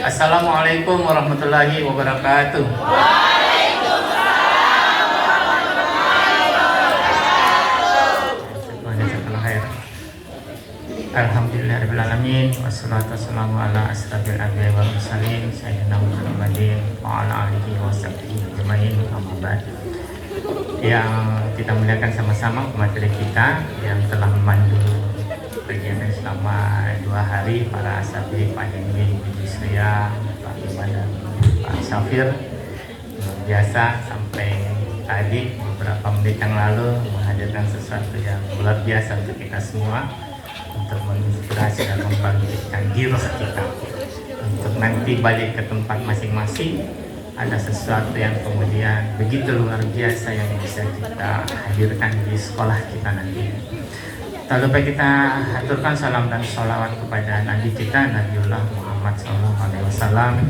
Assalamualaikum warahmatullahi wabarakatuh. Alhamdulillahirrahmanirrahim. Wassalatu wassalamu ala asrafil anbiya'i wal mursalin sayyidina Muhammadin wa ala alihi wa sahbihi ajmain. Amma ba'd. Yang kita muliakan sama-sama materi kita yang telah memandu kegiatan selama 2 hari para asatidz Pak Hendy, Bu Yusria, Pak Iman dan Pak Syafir, luar biasa sampai tadi beberapa menit yang lalu menghadirkan sesuatu yang luar biasa untuk kita semua, untuk menginspirasi dan membangkitkan giroh kita untuk nanti balik ke tempat masing-masing. Ada sesuatu yang kemudian begitu luar biasa yang bisa kita hadirkan di sekolah kita nanti. Tak lupa kita aturkan salam dan sholawat kepada Nabi kita Nabiullah Muhammad SAW,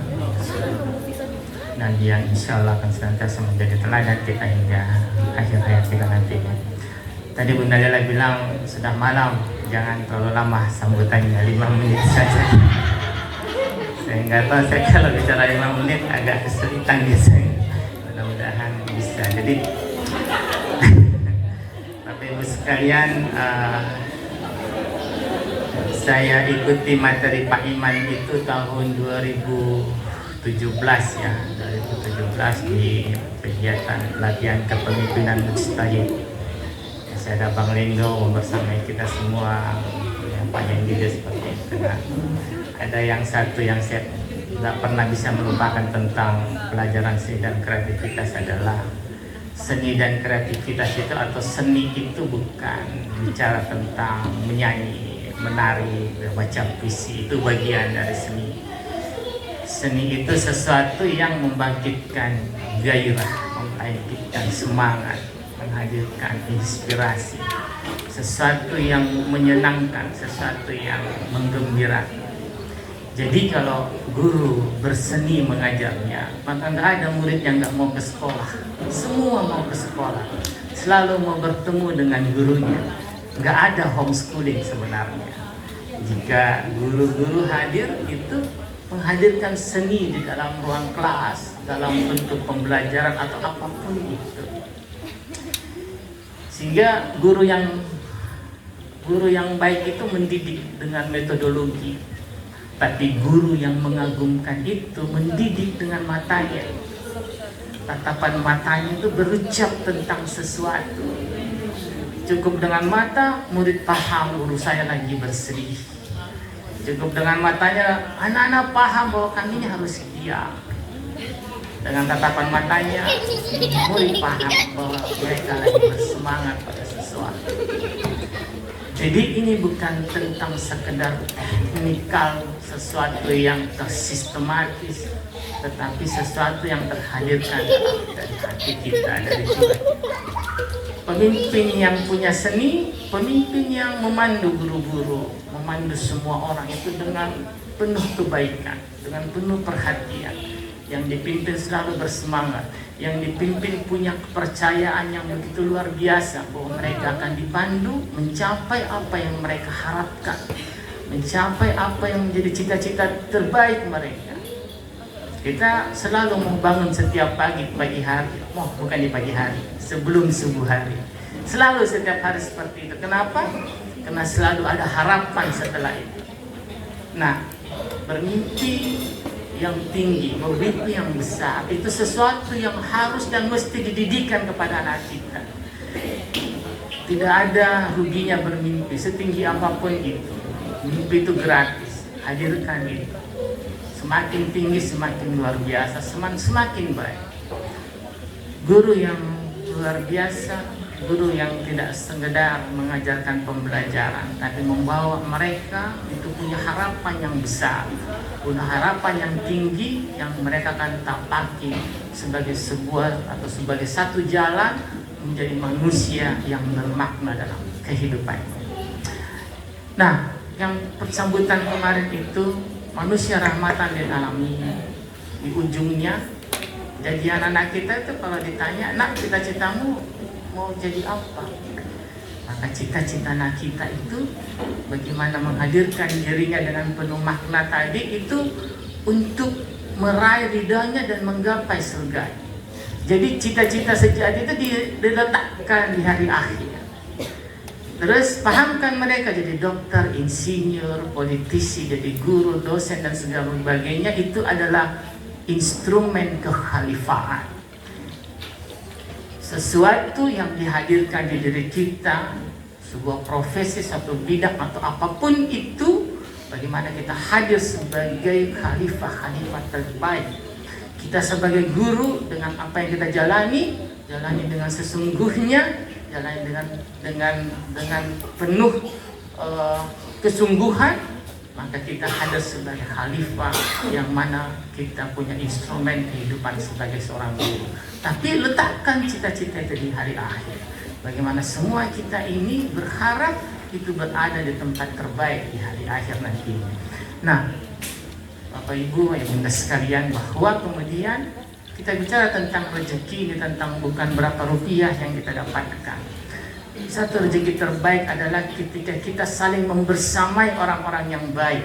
Nabi yang insya Allah akan senantiasa menjadi teladan kita hingga akhir hayat kita nanti. Tadi Bunda Lela bilang sudah malam, jangan terlalu lama sambutannya, 5 menit saja. Saya nggak tahu, saya kalau bicara 5 menit agak kesulitan biasanya. Mudah-mudahan bisa. Jadi Bapak Ibu sekalian, saya ikuti materi Pak Iman itu tahun 2017 ya, 2017 di kegiatan latihan kepemimpinan mujtahid. Saya ada Bang Lendo membersamai kita semua, yang Pak Hendy juga seperti itu. Nah, ada yang satu yang saya tidak pernah bisa melupakan tentang pelajaran seni dan kreativitas adalah seni dan kreativitas itu, atau seni itu bukan bicara tentang menyanyi, menari, baca puisi, itu bagian dari seni. Seni itu sesuatu yang membangkitkan gairah, membangkitkan semangat, menghadirkan inspirasi, sesuatu yang menyenangkan, sesuatu yang menggembirakan. Jadi kalau guru berseni mengajarnya, maka nggak ada murid yang nggak mau ke sekolah. Semua mau ke sekolah, selalu mau bertemu dengan gurunya. Nggak ada homeschooling sebenarnya. Jika guru-guru hadir, itu menghadirkan seni di dalam ruang kelas, dalam bentuk pembelajaran atau apapun itu. Sehingga guru yang baik itu mendidik dengan metodologi. Tapi guru yang mengagumkan itu mendidik dengan matanya. Tatapan matanya itu berucap tentang sesuatu. Cukup dengan mata, murid paham guru saya lagi bersedih. Cukup dengan matanya, anak-anak paham bahwa kami ini harus diam. Dengan tatapan matanya, murid paham bahwa mereka lagi bersemangat pada sesuatu. Jadi ini bukan tentang sekedar teknikal, sesuatu yang tersistematis, tetapi sesuatu yang terhadirkan dari hati kita, dari jiwa kita. Pemimpin yang punya seni, pemimpin yang memandu guru-guru, memandu semua orang itu dengan penuh kebaikan, dengan penuh perhatian. Yang dipimpin selalu bersemangat, yang dipimpin punya kepercayaan yang begitu luar biasa bahwa mereka akan dipandu mencapai apa yang mereka harapkan, mencapai apa yang menjadi cita-cita terbaik mereka. Kita selalu membangun setiap pagi hari, bukan di pagi hari, sebelum subuh hari. Selalu setiap hari seperti itu. Kenapa? Karena selalu ada harapan setelah itu. Nah, bermimpi yang tinggi, bermimpi yang besar, itu sesuatu yang harus dan mesti dididikan kepada anak kita. Tidak ada ruginya bermimpi, setinggi apapun itu. Mimpi itu gratis, hadirkan itu. Semakin tinggi semakin luar biasa, semakin baik. Guru yang luar biasa, guru yang tidak sekedar mengajarkan pembelajaran, tapi membawa mereka itu punya harapan yang besar, punya harapan yang tinggi yang mereka akan tapaki sebagai sebuah atau sebagai satu jalan menjadi manusia yang bermakna dalam kehidupannya. Nah, yang persambutan kemarin itu manusia rahmatan lil alamin, di ujungnya jadi anak-anak kita itu kalau ditanya, nak cita-citamu mau jadi apa? Maka cita-cita anak kita itu bagaimana menghadirkan dirinya dengan penuh makna tadi itu untuk meraih ridhanya dan menggapai surga. Jadi cita-cita sejati itu diletakkan di hari akhir. Terus pahamkan mereka jadi dokter, insinyur, politisi, jadi guru, dosen dan segala sebagainya, itu adalah instrumen kekhalifahan. Sesuatu yang dihadirkan di diri kita, sebuah profesi, satu bidang atau apapun itu, bagaimana kita hadir sebagai khalifah-khalifah terbaik. Kita sebagai guru dengan apa yang kita jalani dengan sesungguhnya, jalani dengan penuh kesungguhan, maka kita hadir sebagai khalifah yang mana kita punya instrumen kehidupan sebagai seorang guru. Tapi letakkan cita-cita itu di hari akhir. Bagaimana semua kita ini berharap itu berada di tempat terbaik di hari akhir nanti. Nah, Bapak Ibu yang bunda sekalian, bahwa kemudian kita bicara tentang rezeki ini, tentang bukan berapa rupiah yang kita dapatkan. Satu rezeki terbaik adalah ketika kita saling membersamai orang-orang yang baik,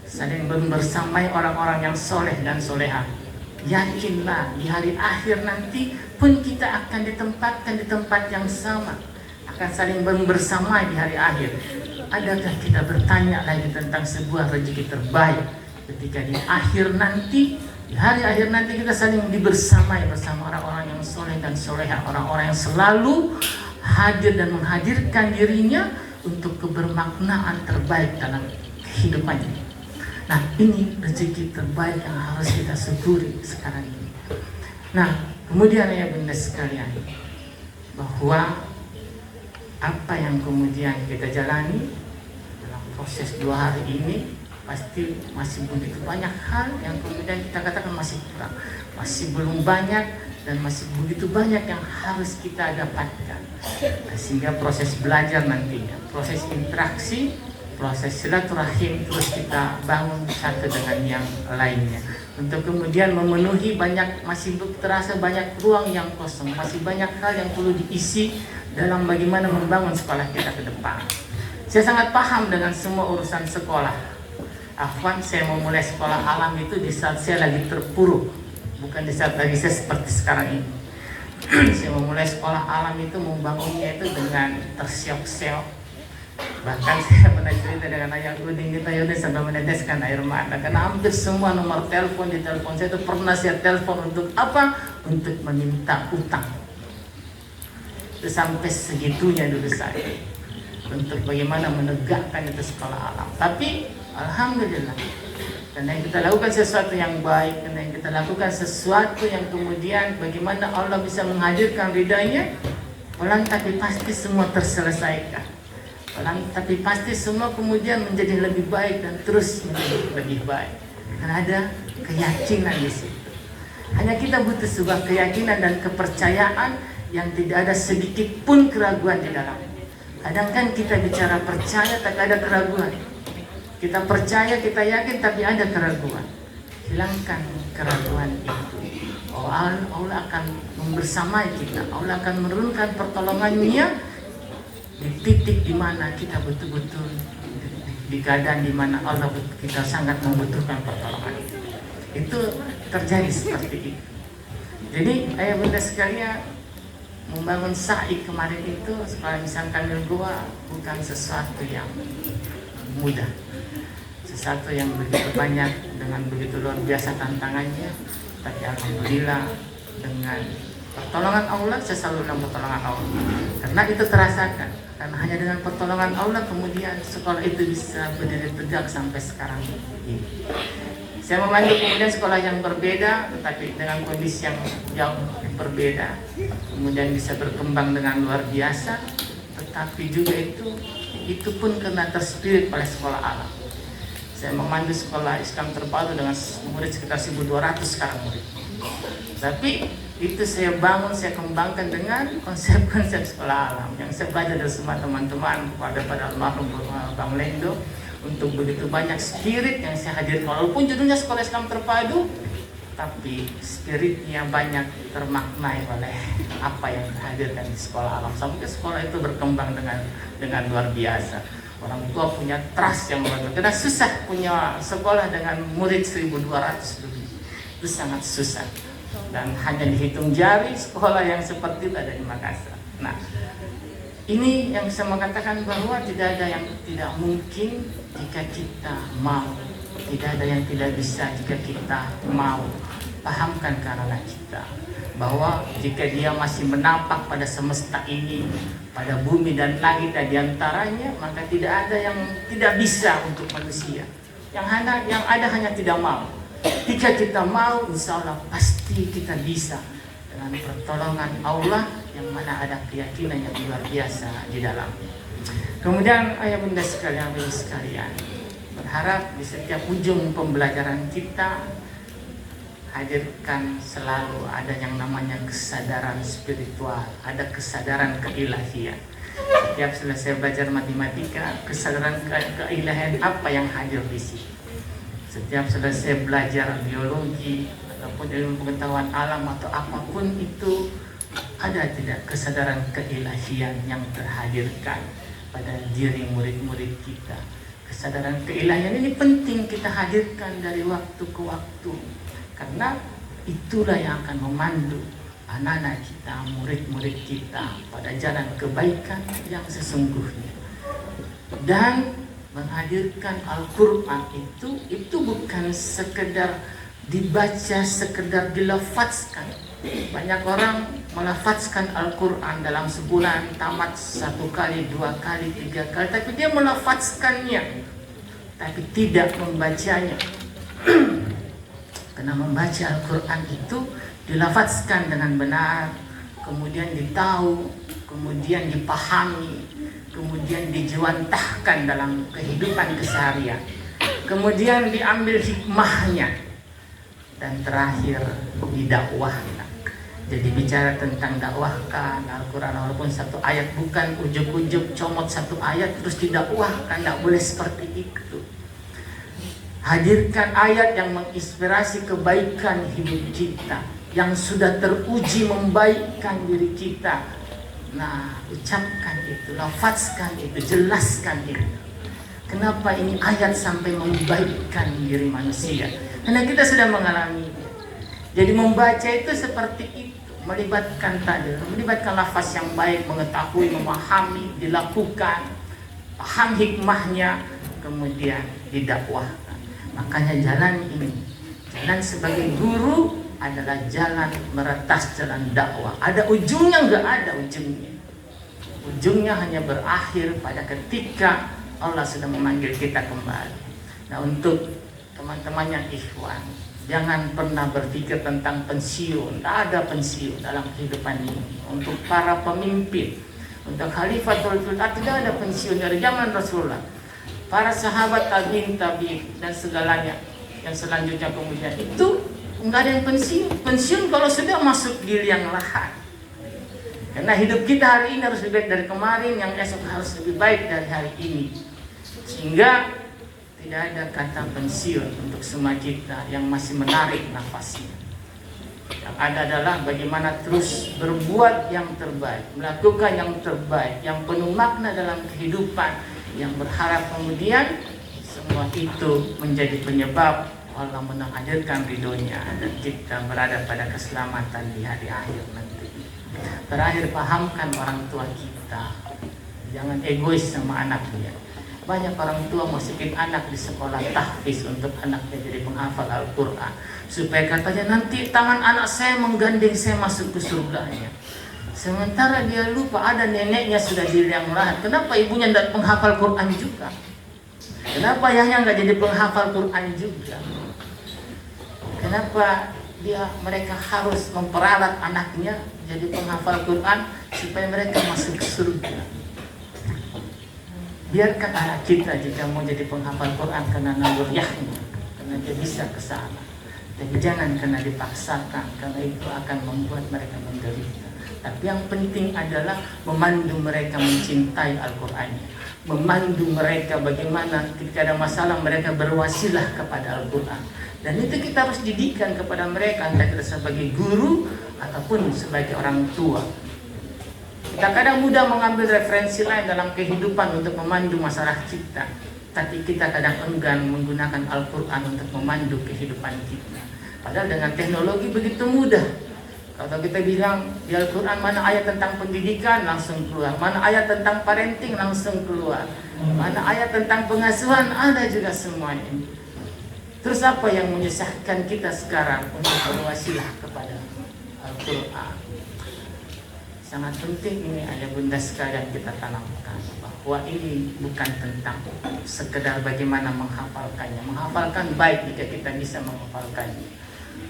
saling membersamai orang-orang yang soleh dan soleha. Yakinlah di hari akhir nanti pun kita akan ditempatkan di tempat yang sama, akan saling membersamai di hari akhir. Adakah kita bertanya lagi tentang sebuah rezeki terbaik ketika di akhir nanti, di hari akhir nanti kita saling dibersamai bersama orang-orang yang soleh dan soleha, orang-orang yang selalu hadir dan menghadirkan dirinya untuk kebermaknaan terbaik dalam kehidupannya. Nah, ini rezeki terbaik yang harus kita syukuri sekarang ini. Nah, kemudian ya bunda sekalian, bahwa apa yang kemudian kita jalani dalam proses 2 hari ini, pasti masih begitu banyak hal yang kemudian kita katakan masih kurang, masih belum banyak, dan masih begitu banyak yang harus kita dapatkan. Nah, sehingga proses belajar nantinya, proses interaksi, proses silaturahim terus kita bangun satu dengan yang lainnya, untuk kemudian memenuhi masih terasa banyak ruang yang kosong, masih banyak hal yang perlu diisi dalam bagaimana membangun sekolah kita ke depan. Saya sangat paham dengan semua urusan sekolah. Afwan, saya mau mulai sekolah alam itu di saat saya lagi terpuruk, bukan di saat lagi saya seperti sekarang ini. Saya memulai sekolah alam itu, membangunnya itu dengan tersiok-siok. Bahkan saya pernah cerita dengan ayah Udin kita Yudin sampai meneteskan air mata, karena hampir semua nomor telepon di telepon saya itu pernah saya telepon untuk apa? Untuk meminta utang. Itu sampai segitunya dulu saya, untuk bagaimana menegakkan itu sekolah alam. Tapi alhamdulillah, karena kita lakukan sesuatu yang baik, karena kita lakukan sesuatu yang kemudian bagaimana Allah bisa menghadirkan ridhanya, pelan tapi pasti semua terselesaikan. Tapi pasti semua kemudian menjadi lebih baik dan terus menjadi lebih baik. Karena ada keyakinan di situ. Hanya kita butuh sebuah keyakinan dan kepercayaan yang tidak ada sedikit pun keraguan di dalamnya. Kadang kan kita bicara percaya tapi ada keraguan. Kita percaya, kita yakin tapi ada keraguan. Hilangkan keraguan itu. Allah akan membersamai kita. Allah akan menurunkan pertolongannya di titik di mana kita betul-betul di keadaan di mana Allah kita sangat membutuhkan pertolongan. Itu terjadi seperti itu. Jadi ayah bunda sekalian, membangun sa'i kemarin itu sekolah Misal Kamil Goa bukan sesuatu yang mudah, sesuatu yang begitu banyak dengan begitu luar biasa tantangannya. Tapi alhamdulillah dengan pertolongan Allah, saya selalu dalam pertolongan Allah. Karena itu terasakan, karena hanya dengan pertolongan Allah kemudian sekolah itu bisa berdiri tegak sampai sekarang ini. Saya memandu kemudian sekolah yang berbeda, tetapi dengan kondisi yang jauh berbeda, kemudian bisa berkembang dengan luar biasa. Tetapi juga itu pun kena terspirit oleh sekolah alam. Saya memandu sekolah Islam terpadu dengan murid sekitar 1.200 sekarang murid. Tapi itu saya bangun, saya kembangkan dengan konsep-konsep sekolah alam yang saya belajar dari semua teman-teman pada almarhum Bang Lendo, untuk begitu banyak spirit yang saya hadirkan. Walaupun judulnya sekolah Islam terpadu, tapi spiritnya banyak termaknai oleh apa yang dihadirkan di sekolah alam, sampai sekolah itu berkembang dengan luar biasa. Orang tua punya trust yang luar biasa, karena susah punya sekolah dengan murid 1.200 lebih. itu sangat susah. Dan hanya dihitung jari sekolah yang seperti itu ada di Makassar. Nah, ini yang saya mau katakan bahwa tidak ada yang tidak mungkin jika kita mau. Tidak ada yang tidak bisa jika kita mau. Pahamkan ke anak kita bahwa jika dia masih menapak pada semesta ini, pada bumi dan langit dan diantaranya, maka tidak ada yang tidak bisa untuk manusia. Yang ada hanya tidak mau. Jika kita mau, insya Allah pasti kita bisa dengan pertolongan Allah yang mana ada keyakinan yang luar biasa di dalamnya. Kemudian ayah bunda sekalian, berharap di setiap ujung pembelajaran kita hadirkan selalu ada yang namanya kesadaran spiritual, ada kesadaran keilahian. Setiap selesai belajar matematika, kesadaran keilahian apa yang hadir di sini. Setiap selesai belajar biologi ataupun ilmu pengetahuan alam atau apapun itu, ada tidak kesadaran keilahian yang terhadirkan pada diri murid-murid kita. Kesadaran keilahian ini penting kita hadirkan dari waktu ke waktu, karena itulah yang akan memandu anak-anak kita, murid-murid kita pada jalan kebaikan yang sesungguhnya. Dan menghadirkan Al-Quran itu bukan sekedar dibaca, sekedar dilafazkan. Banyak orang melafazkan Al-Quran dalam sebulan tamat 1 kali, 2 kali, 3 kali, tapi dia melafazkannya, tapi tidak membacanya. Karena membaca Al-Quran itu dilafazkan dengan benar, kemudian ditahu, kemudian dipahami, kemudian dijiwantahkan dalam kehidupan keseharian, kemudian diambil hikmahnya, dan terakhir didakwahkan. Jadi bicara tentang dakwahkan Al-Quran, walaupun satu ayat, bukan ujuk-ujuk comot satu ayat terus didakwahkan, tidak boleh seperti itu. Hadirkan ayat yang menginspirasi kebaikan hidup kita, yang sudah teruji membaikkan diri kita. Nah, ucapkan itu, lafazkan itu, jelaskan itu. Kenapa ini ayat sampai membaikkan diri manusia? Karena kita sudah mengalami. Jadi membaca itu seperti itu, melibatkan tadi, melibatkan lafaz yang baik, mengetahui, memahami, dilakukan, paham hikmahnya, kemudian didakwahkan. Makanya jalan ini, jalan sebagai guru adalah jalan meretas, jalan dakwah. Ada ujungnya? Enggak ada ujungnya. Ujungnya hanya berakhir pada ketika Allah sudah memanggil kita kembali. Nah, untuk teman-teman yang ikhwan, jangan pernah berpikir tentang pensiun. Tidak ada pensiun dalam kehidupan ini. Untuk para pemimpin, untuk Khalifatul Qur'an, tidak ada pensiun dari zaman Rasulullah. Para sahabat tabi'in dan segalanya yang selanjutnya kemudian itu enggak ada yang pensiun. Pensiun kalau sudah masuk di liang lahat. Karena hidup kita hari ini harus lebih baik dari kemarin, yang esok harus lebih baik dari hari ini. Sehingga tidak ada kata pensiun untuk semua kita yang masih menarik nafasnya. Yang ada adalah bagaimana terus berbuat yang terbaik, melakukan yang terbaik, yang penuh makna dalam kehidupan, yang berharap kemudian semua itu menjadi penyebab Allah menghadirkan ridhonya dan kita berada pada keselamatan di hari akhir nanti. Terakhir, pahamkan orang tua kita, jangan egois sama anaknya. Banyak orang tua masukin anak di sekolah tahfiz untuk anaknya jadi penghafal Al-Quran, supaya katanya nanti tangan anak saya menggandeng saya masuk ke surganya. Sementara dia lupa ada neneknya sudah di liang lahat. Kenapa ibunya tidak penghafal Quran juga? Kenapa ayahnya nggak jadi penghafal Quran juga? Kenapa mereka harus memperalat anaknya jadi penghafal Quran supaya mereka masuk ke surga? Biarkan anak kita jika mau jadi penghafal Quran karena naluriyahnya, karena dia bisa ke sana. Tapi jangan karena dipaksakan, karena itu akan membuat mereka menderita. Tapi yang penting adalah memandu mereka mencintai Al-Qurannya, memandu mereka bagaimana ketika ada masalah mereka berwasilah kepada Al-Quran. Dan itu kita harus didikan kepada mereka, entah kita sebagai guru ataupun sebagai orang tua. Kita kadang mudah mengambil referensi lain dalam kehidupan untuk memandu masalah kita, tapi kita kadang enggan menggunakan Al-Quran untuk memandu kehidupan kita. Padahal dengan teknologi begitu mudah. Kalau kita bilang di Al-Quran mana ayat tentang pendidikan, langsung keluar. Mana ayat tentang parenting, langsung keluar. Mana ayat tentang pengasuhan, ada juga semuanya. Terus apa yang menyusahkan kita sekarang untuk berwasilah kepada Al-Quran? Sangat penting ini ayah bunda sekalian kita tanamkan, bahwa ini bukan tentang sekedar bagaimana menghafalkannya. Menghafalkan baik jika kita bisa menghafalkannya,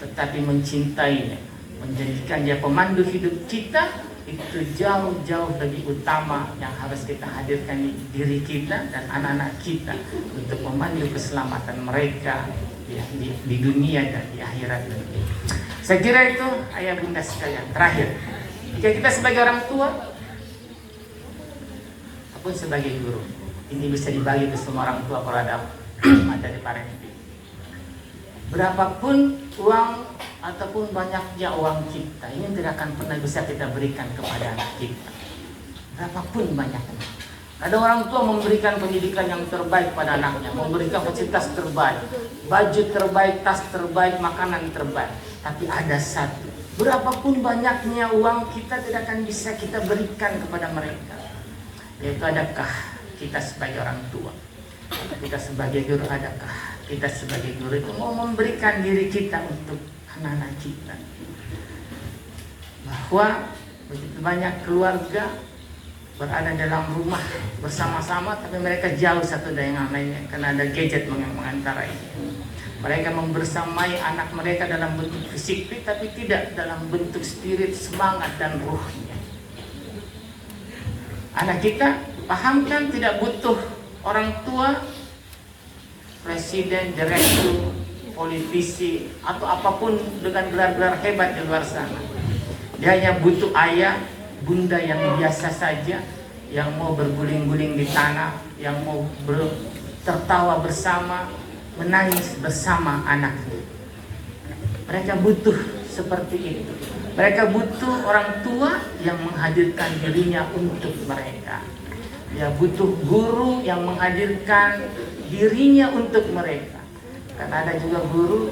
tetapi mencintainya, menjadikan dia pemandu hidup kita, itu jauh-jauh lebih utama yang harus kita hadirkan di diri kita dan anak-anak kita untuk memandu keselamatan mereka ya, di dunia dan di akhirat nanti. Saya kira itu ayah bunda sekalian. Terakhir, jika kita sebagai orang tua ataupun sebagai guru, ini bisa dibagi ke semua orang tua kalau ada materi parenting. Berapapun uang ataupun banyaknya uang kita, ini tidak akan pernah bisa kita berikan kepada anak kita. Berapapun banyaknya. Ada orang tua memberikan pendidikan yang terbaik pada anaknya, memberikan fasilitas terbaik, baju terbaik, tas terbaik, makanan terbaik. Tapi ada satu, berapapun banyaknya uang kita tidak akan bisa kita berikan kepada mereka. Yaitu adakah kita sebagai orang tua, kita sebagai guru, adakah kita sebagai guru itu mau memberikan diri kita untuk anak-anak kita? Bahwa begitu banyak keluarga berada dalam rumah bersama-sama, tapi mereka jauh satu dengan lainnya karena ada gadget mengantarai. Mereka membersamai anak mereka dalam bentuk fisik, tapi tidak dalam bentuk spirit, semangat dan ruhnya. Anak kita pahamkan tidak butuh orang tua, presiden, direktur, politisi, atau apapun dengan gelar-gelar hebat di luar sana. Dia hanya butuh ayah, bunda yang biasa saja, yang mau berguling-guling di tanah, yang mau tertawa bersama, menangis bersama anaknya. Mereka butuh seperti itu. Mereka butuh orang tua yang menghadirkan dirinya untuk mereka. Dia butuh guru yang menghadirkan dirinya untuk mereka. Karena ada juga guru,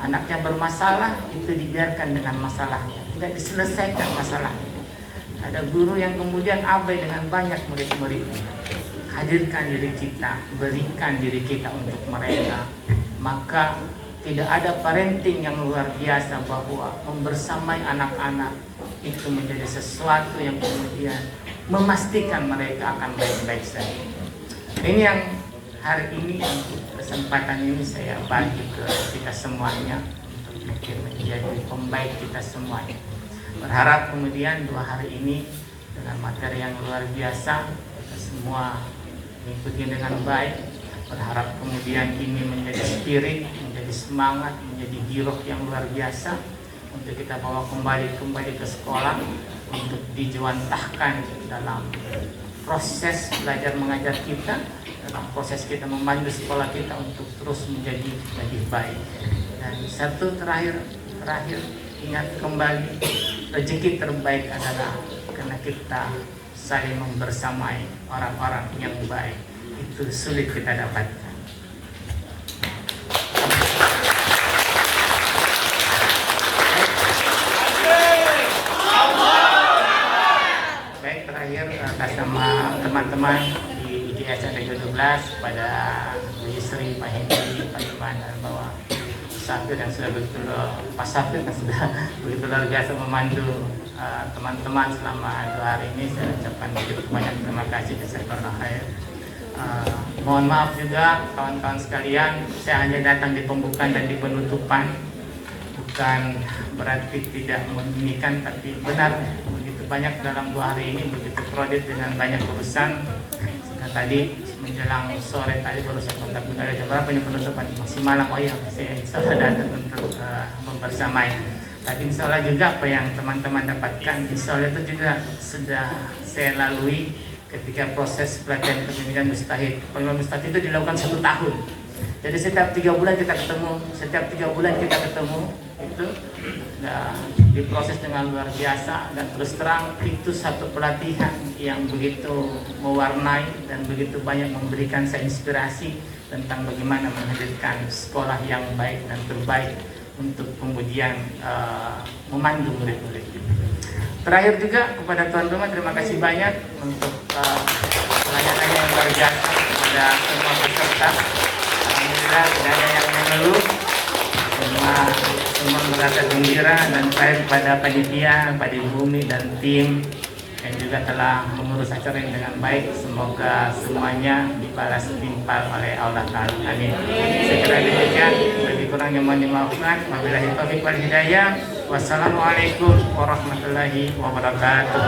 anaknya bermasalah, itu dibiarkan dengan masalahnya, tidak diselesaikan masalahnya. Ada guru yang kemudian abai dengan banyak murid-muridnya. Hadirkan diri kita, berikan diri kita untuk mereka. Maka tidak ada parenting yang luar biasa bahwa membersamai anak-anak itu menjadi sesuatu yang kemudian memastikan mereka akan baik-baik saja. Ini yang hari ini, kesempatan ini saya bagi ke kita semuanya untuk menjadi pembaik kita semuanya. Berharap kemudian 2 hari ini dengan materi yang luar biasa, kita semua mengikuti dengan baik. Berharap kemudian ini menjadi spirit, menjadi semangat, menjadi giroh yang luar biasa untuk kita bawa kembali ke sekolah, untuk dijewantahkan dalam proses belajar mengajar kita, dalam proses kita memandu sekolah kita untuk terus menjadi lebih baik. Dan satu terakhir ingat kembali, rezeki terbaik adalah karena kita saling membersamai orang-orang yang baik. Itu sulit kita dapatkan. Baik, terakhir atas nama teman-teman di IGS 12 pada Bu Yusri, Pak Hendy, Pak Iman, dan bahwa Safir yang sudah begitu, Pak Safir yang sudah begitu luar biasa memandu teman-teman selama 2 hari ini. Saya ucapkan begitu banyak terima kasih dan saya berkhair. Mohon maaf juga kawan-kawan sekalian, saya hanya datang di pembukaan dan di penutupan, bukan berarti tidak menginginkan, tapi benar begitu banyak dalam 2 hari ini, begitu kredit dengan banyak urusan. Nah, tadi menjelang sore tadi baru saya kontak, ada jam berapa ini penutupan, masih malam. Oh iya, saya insya Allah datang untuk membersamai. Tapi insya Allah juga apa yang teman-teman dapatkan, insya Allah itu juga sudah saya lalui ketika proses pelatihan kepemimpinan mustahid. Kepemimpinan mustahid itu dilakukan 1 tahun. Jadi setiap 3 bulan kita ketemu, itu diproses dengan luar biasa. Dan terus terang itu satu pelatihan yang begitu mewarnai dan begitu banyak memberikan saya inspirasi tentang bagaimana menghadirkan sekolah yang baik dan terbaik untuk kemudian memandu murid-murid. Terakhir juga kepada tuan rumah, terima kasih banyak untuk pelayanan yang luar biasa kepada semua peserta. Alhamdulillah tidak ada yang mengeluh, semua merasa gembira. Dan saya kepada panitia, Pak Bumi dan tim yang juga telah mengurus acara ini dengan baik, semoga semuanya dibalas timpal oleh Allah Ta'ala. Amin. Sekira demikian, lebih kurangnya mohon dimaafkan. Wabillahi taufiq wal hidayah. Wassalamualaikum warahmatullahi wabarakatuh.